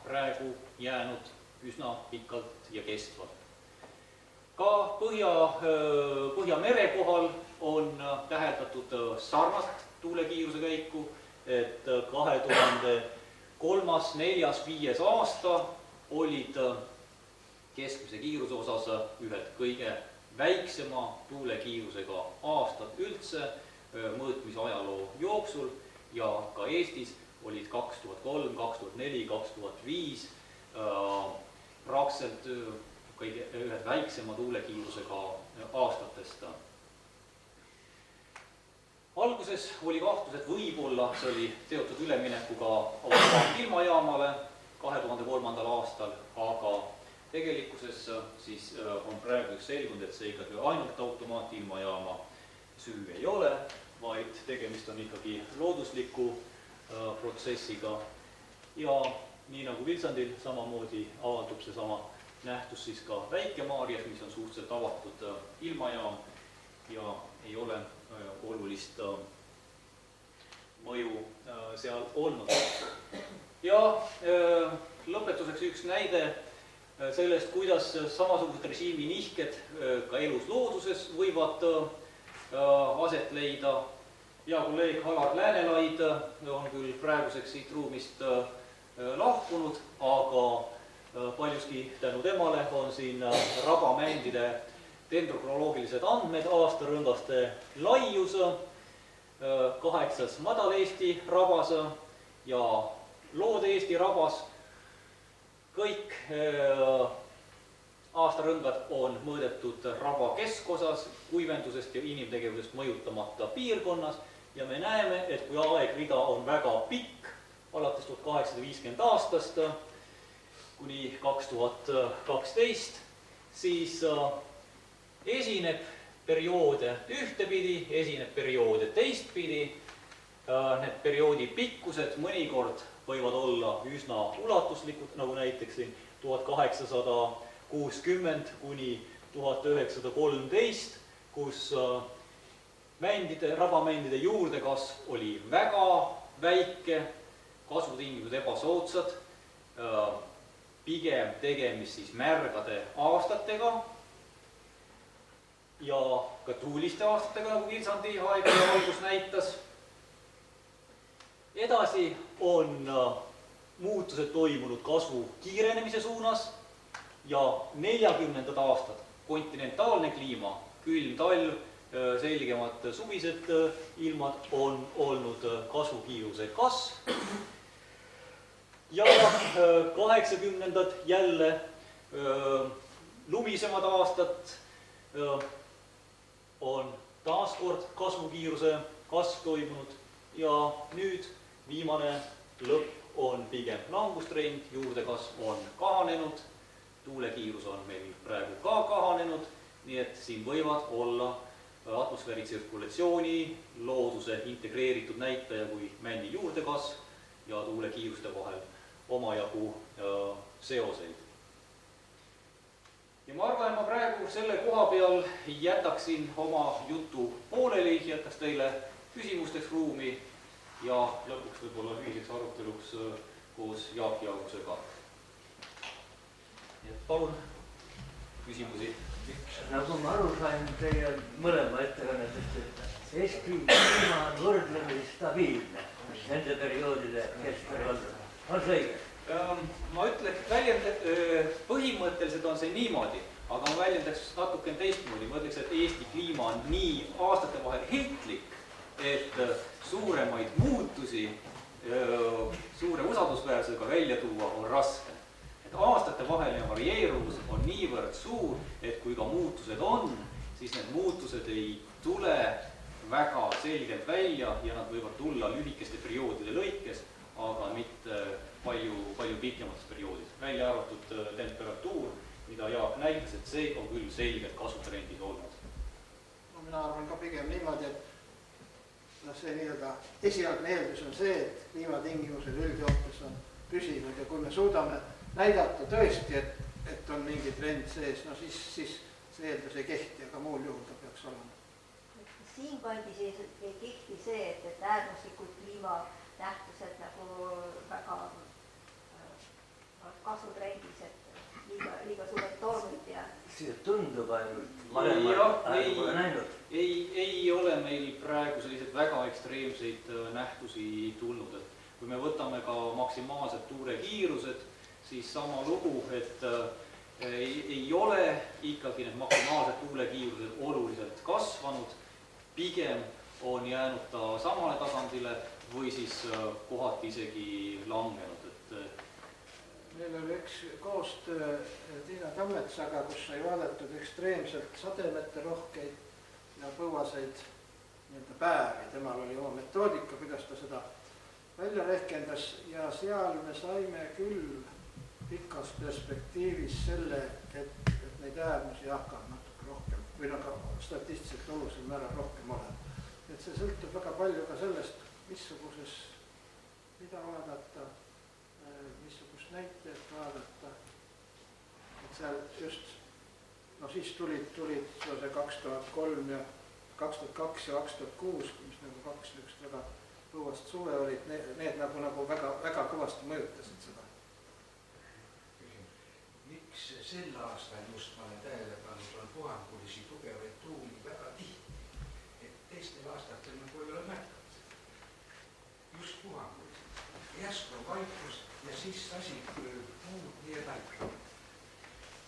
praegu jäänud üsna pikalt ja kestvalt. Ka Põhjamere kohal on täheldatud sarnast tuulekiiruse käiku, et 2003., 2004., 2005. aasta olid keskmise kiiruse osas ühed kõige väiksema tuulekiirusega aastad üldse mõõtmise ajaloo jooksul ja ka Eestis olid 2003, 2004, 2005 praktiliselt ühed väiksema tuulekiirusega aastatest. Alguses oli kahtlus, et võib-olla see oli seotud üleminekuga ilmajaamale 2003. aastal, aga tegelikkuses siis on praegu selgunud, et see ikkagi ainult automaatilmajaama süü ei ole, vaid tegemist on ikkagi loodusliku protsessiga. Ja nii nagu Vilsandil samamoodi avaldub seesama nähtus siis ka Väike-Maarjas, mis on suhteliselt avatud ilmajaam ja ei ole olulist mõju seal olnud. Ja lõpetuseks üks näide sellest, kuidas samasugused režiimi nihked ka elus looduses võivad aset leida. Hea kolleeg Alar Läänelaid on küll praeguseks siit ruumist lahkunud, aga paljuski tänu temale on siin rabamändide dendrokronoloogilised andmed, aastarõngaste laius, 8. Madal-Eesti rabas ja Loode-Eesti rabas. Kõik aastarõngad on mõõdetud raba keskosas, kuivendusest ja inimtegevusest mõjutamata piirkonnas ja me näeme, et kui aegrida on väga pikk, alates 1850 aastast kuni 2012, siis esineb perioode ühtepidi, esineb perioode teistpidi. Need perioodi pikkused mõnikord võivad olla üsna ulatuslikud, nagu näiteks 1860 kuni 1913, kus rabamändide juurdekasv oli väga väike, kasvutingimused ebasoodsad, pigem tegemist siis märgade aastatega ja ka tuuliste aastatega, nagu Vilsandi aegade algus näitas. Edasi on muutused toimunud kasvu kiirenemise suunas ja 40. aastad kontinentaalne kliima, külm talv, selgemad suvised ilmad on olnud kasvukiiruse kasv. Ja 80. jälle lumisemad aastad on taaskord kasvukiiruse kasv toimunud ja nüüd viimane lõpp on pigem langustrend, juurdekasv on kahanenud, tuulekiirus on meil praegu ka kahanenud, nii et siin võivad olla atmosfääri tsirkulatsiooni, looduse integreeritud näitaja kui mändi juurdekasv ja tuulekiiruste vahel omajagu seoseid. Ja ma arvan, et ma praegu selle koha peal jätaksin oma jutu pooleli, jätaks teile küsimusteks ruumi ja lõpuks võib-olla ühiseks aruteluks koos Jaak ja Augusega. Nii et palun küsimusi. Nagu ma aru sain teie mõlema ettekannetest, et Eesti kliima on võrdlemisi stabiilne nende perioodide kestel olnud. On see õige? Ma ütleks, põhimõtteliselt on see niimoodi, aga ma väljendaks natuke teistmoodi. Ma ütleks, et Eesti kliima on nii aastate vahel heitlik, et suuremaid muutusi suure usaldusväärsusega välja tuua on raske. Et aastate vaheline varieeruvus on niivõrd suur, et kui ka muutused on, siis need muutused ei tule väga selgelt välja ja nad võivad tulla lühikeste perioodide lõikes, aga mitte palju pikemates perioodis. Välja arvatud temperatuur, mida Jaak näitas, et see on küll selgelt kasvutrendis olnud. No, mina arvan ka pigem niimoodi, et see nii-öelda esialgne eeldus on see, et kliimatingimused üldjooktes on püsinud ja kui me suudame näidata tõesti, et on mingi trend sees, no siis see eeldus ei kehti, aga muul juhul ta peaks olema. Siin kandis ei kehti see, et äärmuslikud kliimanähtused nagu väga tundub ainult, varem aegu pole näinud. Ei ole meil praegu selliseid väga ekstreemseid nähtusi tulnud, et kui me võtame ka maksimaalsed tuulekiirused, siis sama lugu, et ei ole ikkagi need maksimaalsed tuulekiirused oluliselt kasvanud, pigem on jäänud ta samale tasandile või siis kohati isegi langenud, et meil oli üks koostöö Tiina Tammetsaga, kus sai vaadatud ekstreemselt sademete rohkeid ja põuaseid päevi. Temal oli oma metoodika, kuidas ta seda välja rehkendas ja seal me saime küll pikas perspektiivis selle, et neid äärmusi hakkab natuke rohkem või ka statistiliselt olulisel määral rohkem olema. Et see sõltub väga palju ka sellest, missuguses, mida vaadata, missugust näitajat vaadata. Et seal just, siis tulid see 2003 ja 2002 ja 2006, mis nagu kaks niisugust väga põuast suve olid, need nagu väga kõvasti mõjutasid seda. Miks sel aastal just ma olen tähele pannud, on puhangulisi tugevaid tuuli väga tihti, et teistel aastatel nagu ei ole märkanud seda. Just puhangulisi. Järsku on vaikus ja siis asi muud nii edasi.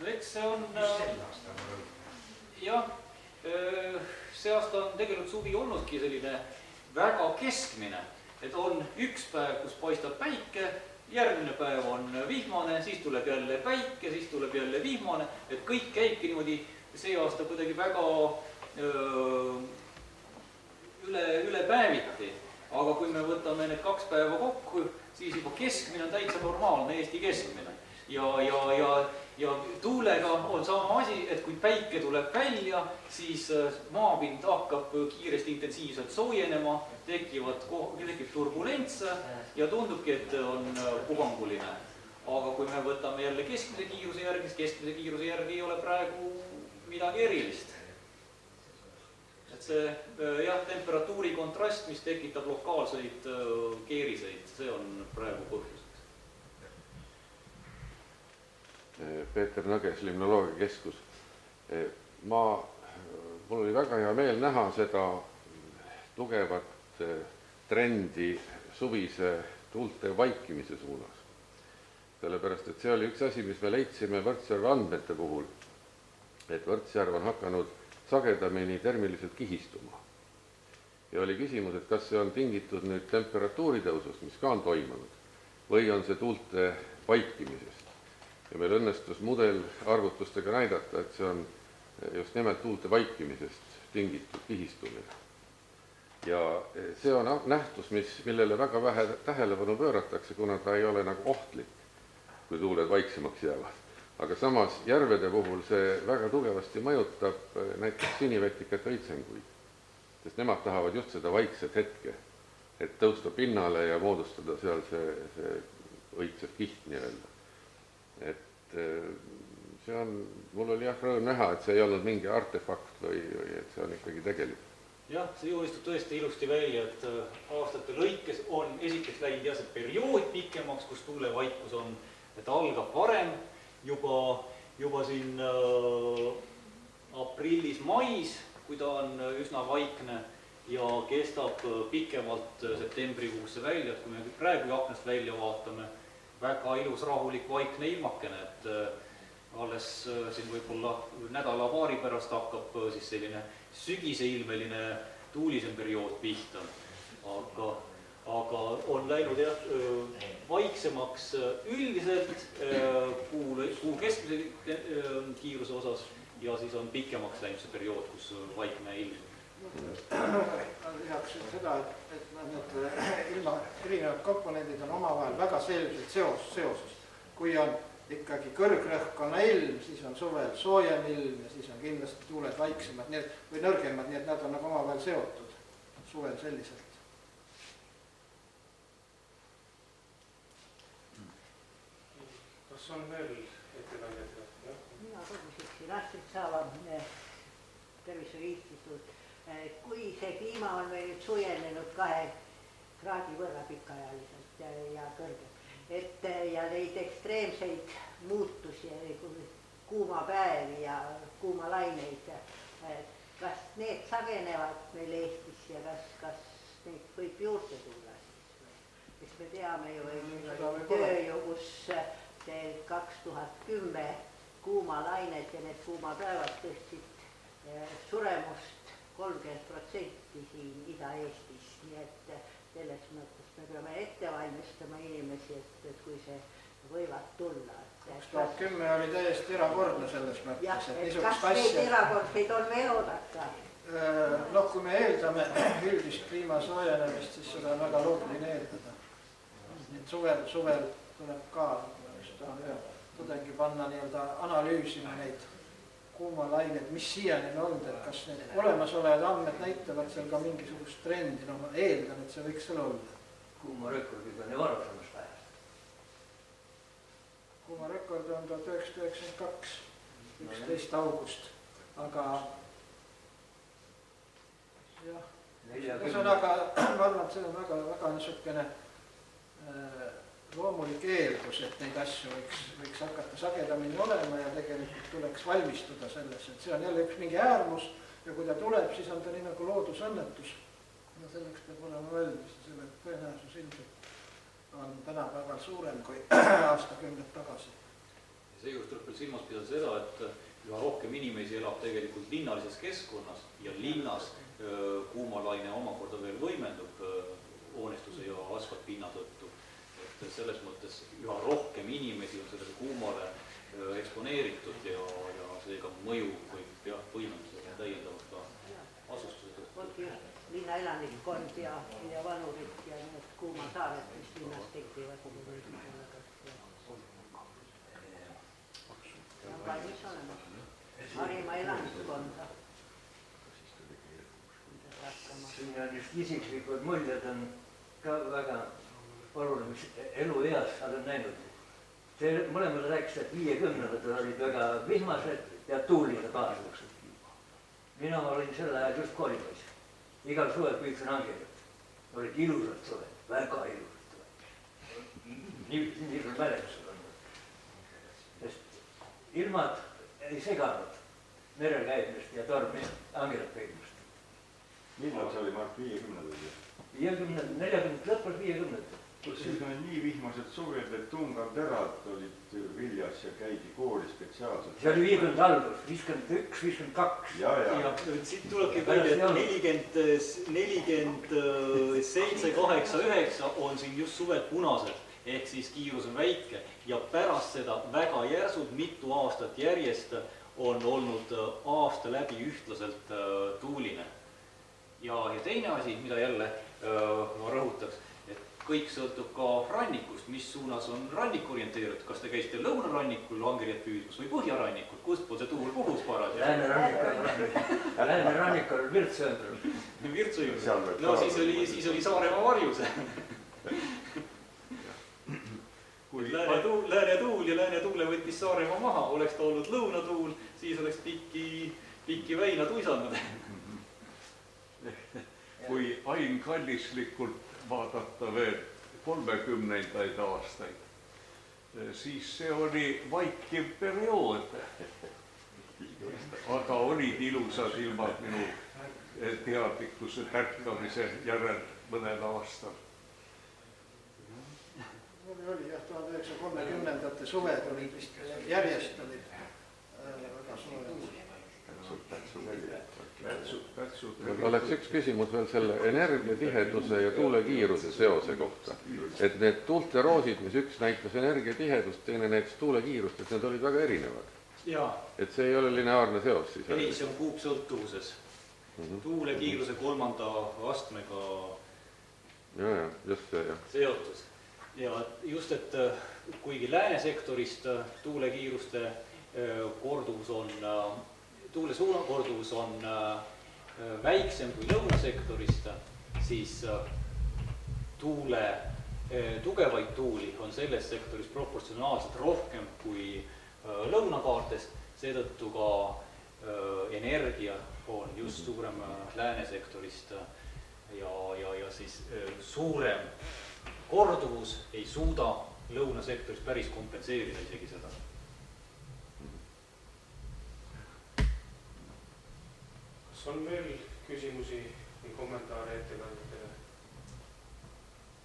No eks see on... Just sel aastal on. Jah, see aasta on tegelikult suvi olnudki selline väga keskmine, et on üks päev, kus paistab päike, järgmine päev on vihmane, siis tuleb jälle päike, siis tuleb jälle vihmane, et kõik käibki niimoodi see aasta kuidagi väga üle päeviti. Aga kui me võtame need 2 päeva kokku, siis juba keskmine on täitsa normaalne Eesti keskmine. Ja tuulega on sama asi, et kui päike tuleb välja, siis maapind hakkab kiiresti intensiivselt soojenema, tekib turbulentse ja tundubki, et on puhanguline. Aga kui me võtame jälle keskmise kiiruse järgi, siis keskmise kiiruse järgi ei ole praegu midagi erilist. Et see temperatuuri kontrast, mis tekitab lokaalseid keeriseid, see on praegu põhjus. Peeter Nõges, Limnoloogiakeskus. Mul oli väga hea meel näha seda tugevat trendi suvise tuulte vaikimise suunas. Sellepärast, et see oli üks asi, mis me leidsime Võrtsjärve andmete puhul, et Võrtsjärv on hakanud sagedamini termiliselt kihistuma. Ja oli küsimus, et kas see on tingitud nüüd temperatuuri tõusust, mis ka on toimunud, või on see tuulte vaikimisest. Ja meil õnnestus mudelarvutustega näidata, et see on just nimelt tuulte vaikimisest tingitud kihistumine. Ja see on nähtus, millele väga vähe tähelepanu pööratakse, kuna ta ei ole nagu ohtlik, kui tuuled vaiksemaks jäävad. Aga samas järvede puhul see väga tugevasti mõjutab näiteks sinivetikate õitsenguid, sest nemad tahavad just seda vaikset hetke, et tõusta pinnale ja moodustada seal see õitsev kiht nii-öelda. Et see on, mul oli rõõm näha, et see ei olnud mingi artefakt või et see on ikkagi tegelik. Jah, see joonistub tõesti ilusti välja, et aastate lõikes on esiteks läinud see periood pikemaks, kus tuulevaikus on, et algab varem, juba siin aprillis-mais, kui ta on üsna vaikne ja kestab pikemalt septembrikuusse välja, et kui me praegu aknast välja vaatame, väga ilus rahulik vaikne ilmakene, et alles siin võib-olla nädala-paari pärast hakkab siis selline sügiseilmeline tuulisem periood pihta. Aga on läinud vaiksemaks üldiselt kuu keskmise kiiruse osas ja siis on pikemaks läinud see periood, kus vaikne ilm. Lisaks seda, et need ilma erinevad komponendid on omavahel väga selgelt seoses. Kui on ikkagi kõrgrõhkkonna ilm, siis on suvel soojem ilm ja siis on kindlasti tuuled vaiksemad või nõrgemad, nii et nad on nagu omavahel seotud suvel selliselt. Kas on veel ettekandjad? Mina küsiksin Astrid Saava Tervishoiu Instituut. Kui see kliima on meil nüüd sujenenud 2 kraadi võrra pikaajaliselt ja kõrgem, ja neid ekstreemseid muutusi kuumapäevi ja kuumalaineid. Kas need sagenevad meil Eestis ja kas neid võib juurde tulla siis? Eks me teame ju, et meil oli tööju, kus see 2010 kuumalainet ja need kuumapäevad tõstsid suremust 30% siin Ida-Eestis, nii et selles mõttes me peame ette valmistama inimesi, et kui see võivad tulla. 2010 oli täiesti erakordne selles mõttes, jah, et et niisugust kas neid asja. erakordseid on veel oodata? Noh, kui me eeldame üldist kliima soojenemist, siis seda on väga loogiline eeldada. Suvel tuleb ka kuidagi panna nii-öelda analüüsima neid kuumalaineid, mis siiani on olnud, et kas need olemasolevad andmed näitavad seal ka mingisugust trendi, no ma eeldan, et see võiks seal olla. Kuumarekordid on ju varasemast ajast. Kuumarekord on 1992, 11 august, aga jah, ühesõnaga ma arvan, et see on väga niisugune loomulik eeldus, et neid asju võiks hakata sagedamini olema ja tegelikult tuleks valmistuda selles, et see on jälle üks mingi äärmus ja kui ta tuleb, siis on ta nii nagu loodusõnnetus. Ja selleks peab olema valmis, selle tõenäosus ilmselt on tänapäeval suurem kui aastakümned tagasi. Seejuures tuleb veel silmas pidada seda, et üha rohkem inimesi elab tegelikult linnalises keskkonnas ja linnas kuumalaine omakorda veel võimendub hoonestuse ja asfaltpinna tõttu. Et selles mõttes üha rohkem inimesi on sellele kuumale eksponeeritud ja seega mõju võib võimendusega täiendavalt ka asustuse tõttu. Ongi just linnaelanikkond ja vanurid ja need kuumasaared, mis linnas tekivad. On valmis olema. Harima elanikkonda. Siin on just isiklikud muljed on ka väga oluline, mis elueas olen näinud. Mõlemad rääkisid, et 50-ndatel olid väga vihmased ja tuulised aastad. Mina olin sel ajal just koolipoiss. Igal suvel püüdsin angelit. Olid ilusad suved, väga ilusad suved. Nii sul mälestused on. Sest ilmad ei seganud merel käimist ja tormi angelit peigmist. Millal see oli, Mart, 50-ndad? 40, 40 lõpus 50-ndad. Siis oli nii vihmased suved, et tungarterad olid viljas ja käidi kooli spetsiaalselt. See oli 50 algus, 51, 52. Ja. Ja siit tulebki välja, et 47, 8, 9 on siin just suved punased, ehk siis kiirus on väike ja pärast seda väga järsud mitu aastat järjest on olnud aasta läbi ühtlaselt tuuline. Ja teine asi, mida jälle ma rõhutaks, et kõik sõltub ka rannikust, mis suunas on rannik orienteeritud, kas te käisite lõunarannikul angerjat püüdmas või põhjarannikul, kust pool see tuul puhus parasjagu? Läänerannikul Virtsu ümber. Virtsu ümber? No siis oli Saaremaa varjus. Lääne tuul ja lääne tuule võttis Saaremaa maha, oleks ta olnud lõunatuul, siis oleks pikki väina tuisanud. Kui ainkallislikult vaadata veel 30-ndaid aastaid, siis see oli vaikiv periood. Aga olid ilusad ilmad minu teadlikkuse tärkamise järel mõnel aastal. Oli jah, 1930-ndate suved olid vist järjest olid väga suured. Oleks üks küsimus veel selle energiatiheduse ja tuulekiiruse seose kohta. Et need tuulteroosid, mis üks näitas energiatihedust, teine näitas tuulekiirust, et need olid väga erinevad. Et see ei ole lineaarne seos siis? Ei, see on kuupsõltuvuses. Tuulekiiruse 3. astmega just see, jah. Seotus. Ja just, et kuigi läänesektorist tuulekiiruste korduvus on tuule suunakorduvus on väiksem kui lõunasektorist, siis tugevaid tuuli on selles sektoris proportsionaalselt rohkem kui lõunakaartes, seetõttu ka energia on just suurem läänesektorist ja siis suurem korduvus ei suuda lõunasektoris päris kompenseerida isegi seda. Kas on veel küsimusi või kommentaare ettekandjatele?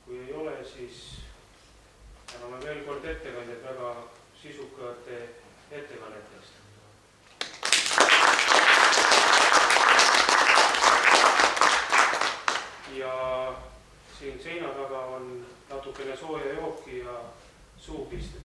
Kui ei ole, siis täname veel kord ettekandjad väga sisukate ettekannetest. Ja siin seina taga on natukene sooja jooki ja suupiste.